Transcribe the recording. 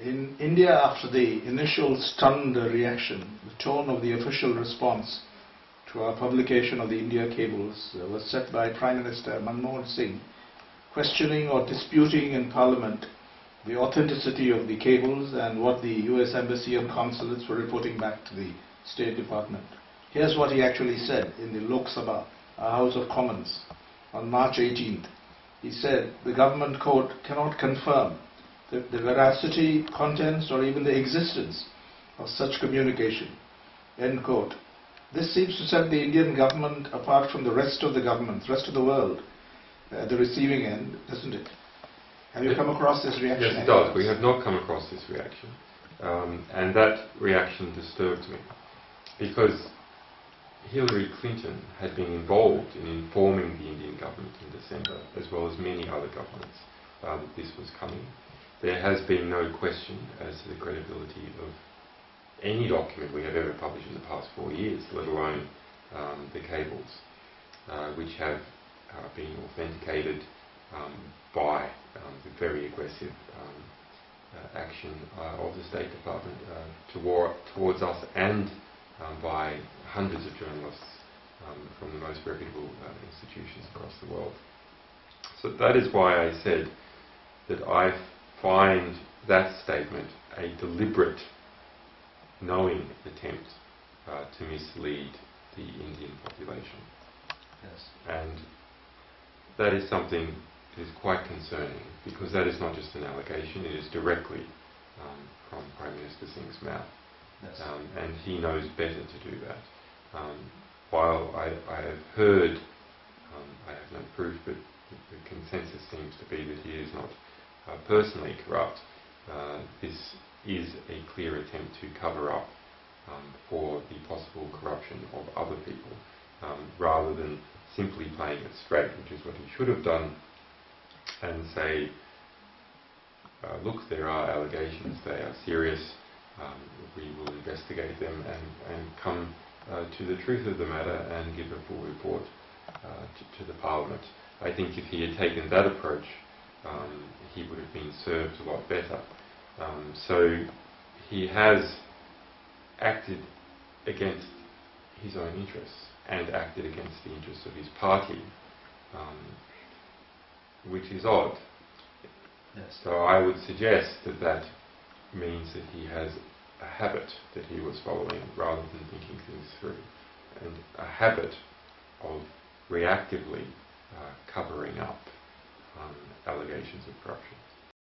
In India, after the initial stunned reaction, the tone of the official response to our publication of the India cables was set by Prime Minister Manmohan Singh, questioning or disputing in Parliament the authenticity of the cables and what the US Embassy and consulates were reporting back to the State Department. Here's what he actually said in the Lok Sabha, our House of Commons, on March 18th. He said, the government court cannot confirm the veracity, contents, or even the existence of such communication. End quote. This seems to set the Indian government apart from the rest of the governments, rest of the world, at the receiving end, doesn't it? Have you come across this reaction? Yes, it does. We have not come across this reaction. And that reaction disturbs me. Because Hillary Clinton had been involved in informing the Indian government in December, as well as many other governments, that this was coming. There has been no question as to the credibility of any document we have ever published in the past 4 years, let alone the cables, which have been authenticated by the very aggressive action of the State Department towards us and by hundreds of journalists from the most reputable institutions across the world. So that is why I said that I find that statement a deliberate, knowing attempt to mislead the Indian population. Yes. And that is something that is quite concerning, because that is not just an allegation, it is directly from Prime Minister Singh's mouth. Yes. And he knows better to do that. While I have heard, I have no proof, but the consensus seems to be that he is not personally corrupt, this is a clear attempt to cover up for the possible corruption of other people, rather than simply playing it straight, which is what he should have done, and say, look, there are allegations, they are serious, we will investigate them and come to the truth of the matter and give a full report to the Parliament. I think if he had taken that approach, he would have been served a lot better. So he has acted against his own interests and acted against the interests of his party, which is odd. Yes. So I would suggest that that means that he has a habit that he was following rather than thinking things through, and a habit of reactively covering up allegations of corruption.